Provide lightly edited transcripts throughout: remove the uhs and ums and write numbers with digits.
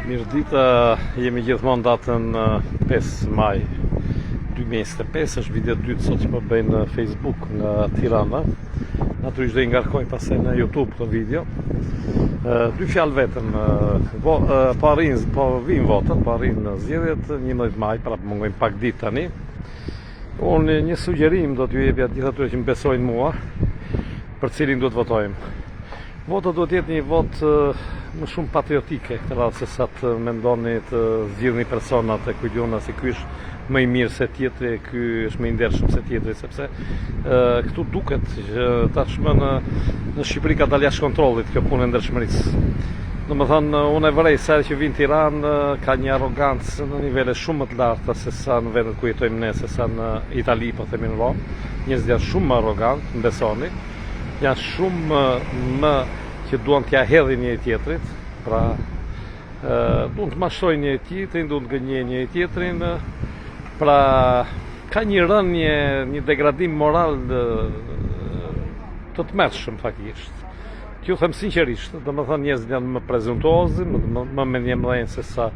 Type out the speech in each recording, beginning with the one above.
Mirdita, jemi gjithmonë datën 5 maj 2025, është video dytë sot që po bëjnë në Facebook nga Tirana. Natyrisht do i ngarkoj pastaj në YouTube këtë video. Dy fjalë vetëm, po vinë votat, po arrin zgjedhjet 11 maj, pra mungojnë pak ditë tani. Unë një sugjerim do t'ju jepja gjithë atyre që më besojnë mua, për cilin do të votojmë. Vota duhet jetë një votë më shumë patriotike, këtë radhë se sa të mendoni të zgjidhni personat e kujtjona se ky është më i mirë se tjetri, ky është më i ndershëm se tjetri, sepse këtu duket që tashmë në Shqipëri ka dalë jashtë kontrollit kjo punë e ndershmërisë. Domethënë, unë e vërej sa që vinë Tiranë ka një arrogancë në nivele shumë më të larta se sa në vendet ku jetojmë ne, se sa në Itali, po themi në Rom. Njerëzit janë shumë më arrogantë, më besoni. Janë shumë më që duan t'ja hedhin njëri tjetrit, pra duan të mashtrojnë njëri tjetrin, duan të gënjejnë njëri tjetrin, pra ka një rënje, një degradim moral të tmerrshëm faktikisht. T'ju them sinqerisht, domethënë njerëzit janë më prezuntuozë, më mendjemëdhenj se sa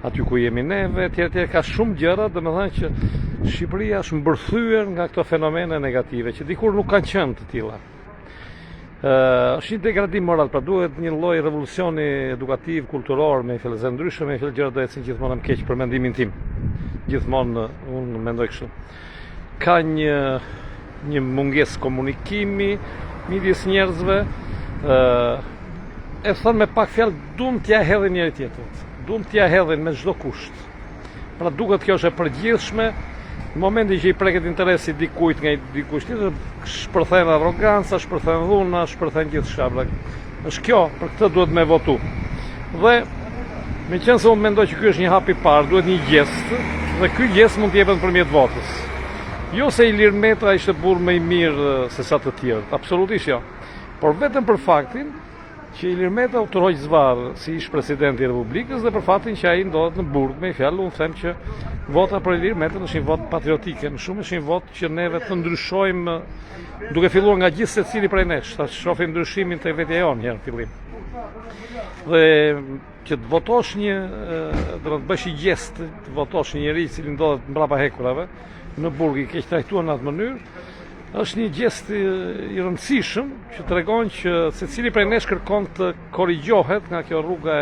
aty ku jemi neve, tjetër ka shumë gjëra, domethënë që Shqipëria është mbërthyer nga këto fenomene negative që dikur nuk kanë qenë të tilla. Është një degradim moral, pra duhet një lloj revolucioni edukativ, kulturor, me fillëze ndryshme, me fillë gjëra do ecin gjithmonë më keq për mendimin tim. Gjithmonë unë mendoj kështu. Ka një mungesë komunikimi midis njerëzve, e thënë me pak fjalë, duam t'ja hedhin njëri tjetrit, duam t'ja hedhin me çdo kusht. Pra duket kjo është e përgjithshme. Në momentin që i preket interesi dikujt nga dikush tjetër, shpërthen arroganca, shpërthen dhuna, shpërthen gjithçka. Është kjo, për këtë duhet me votu. Dhe meqense se unë mendoj që ky është një hap i parë, duhet një gjest, dhe ky gjest mund të jepet nëpërmjet votës. Jo se Ilir Meta ishte burr më i mirë se sa të tjerët, absolutisht jo. Por vetëm për faktin që Ilir Meta u tërhoq zvarr si ish presidenti i Republikës dhe për faktin që ai ndodhet në burg, me fjalë unë them që vota për Ilir Meta është një votë patriotike, më shumë është një votë që neve të ndryshojmë, duke filluar nga gjithë secili prej nesh, ta shohim ndryshimin tek vetja jonë herë në fillim. Dhe që të votosh do të bësh një gjest, të votosh një njerëz i cili ndodhet mbrapa hekurave në burg i keq trajtuar në atë mënyrë, është një gjest i rëndësishëm që tregon që secili prej nesh kërkon të korrigjohet nga kjo rruga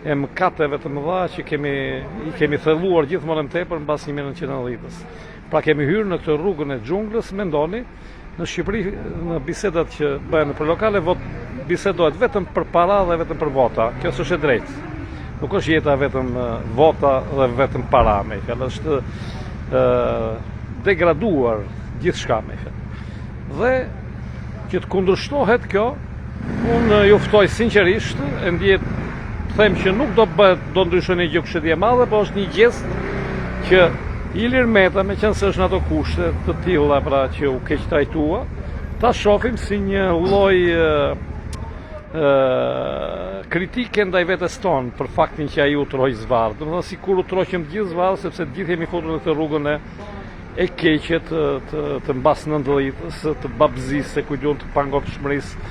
e mëkateve të mëdha që i kemi thelluar gjithmonë më tepër mbas 1990-s. Pra kemi hyrë në këtë rrugën e xhunglës, mendoni, në Shqipëri në bisedat që bëhen për lokale bisedohet vetëm për para dhe vetëm për vota. Kjo s'është e drejtë. Nuk është jeta vetëm vota dhe vetëm para, me fjalë, është degraduar gjithçka me fjalë. Dhe që të kundërshtohet kjo, unë ju ftoj sinqerisht, e ndjet them që nuk do ndryshojë një gjë kështu e madhe, por është një gjest që Ilir Meta, meqense është në ato kushte të tilla pra që u keq trajtua, ta shohim si një lloj kritike ndaj vetes tonë për faktin që ai u troq zvarr. Domethënë sikur u troqëm të gjithë zvarr, sepse të gjithë jemi futur në këtë rrugën e keqe të mbas 90-s, të babëzisë, se kujtun të pangopshmërisë,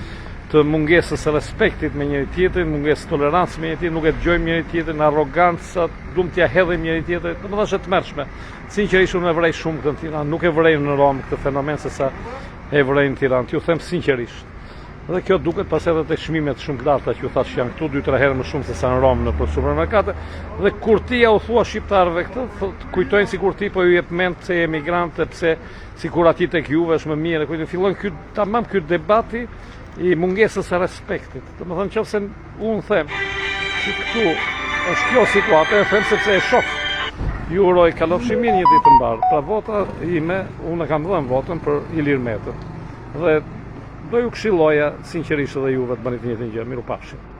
të mungesës së respektit me njëri tjetrin, mungesës së tolerancës me njëri tjetrin, nuk e dëgjojmë njëri tjetrin, arroganca, duam t'ja hedhim njëri tjetrin, domethënë është e tmerrshme. Sinqerisht unë e vrej shumë këtë në Tiranë, nuk e vrej në Rom këtë fenomen se sa e vrej në Tiranë, t'ju them sinqerisht. Dhe kjo duket pas edhe tek çmimet shumë të larta që ju thash janë këtu 2-3 herë më shumë se sa në Rom në supermarkete. Dhe kur ti ja u thua shqiptarëve këtë, kujtojnë sikur ti po ju jep mend se emigrante, pse sikur aty tek juve është më mirë, kujtojnë fillon ky debati i mungesës së respektit. Domethënë nëse unë them që këtu është kjo situatë, e them sepse e shoh. Ju uroj kalofshimi një ditë të mbarë. Pra vota ime, unë kam dhënë votën për Ilir Metën. Dhe do ju këshilloja sinqerisht edhe juve të bëni të njëjtën gjë. Mirupafshim.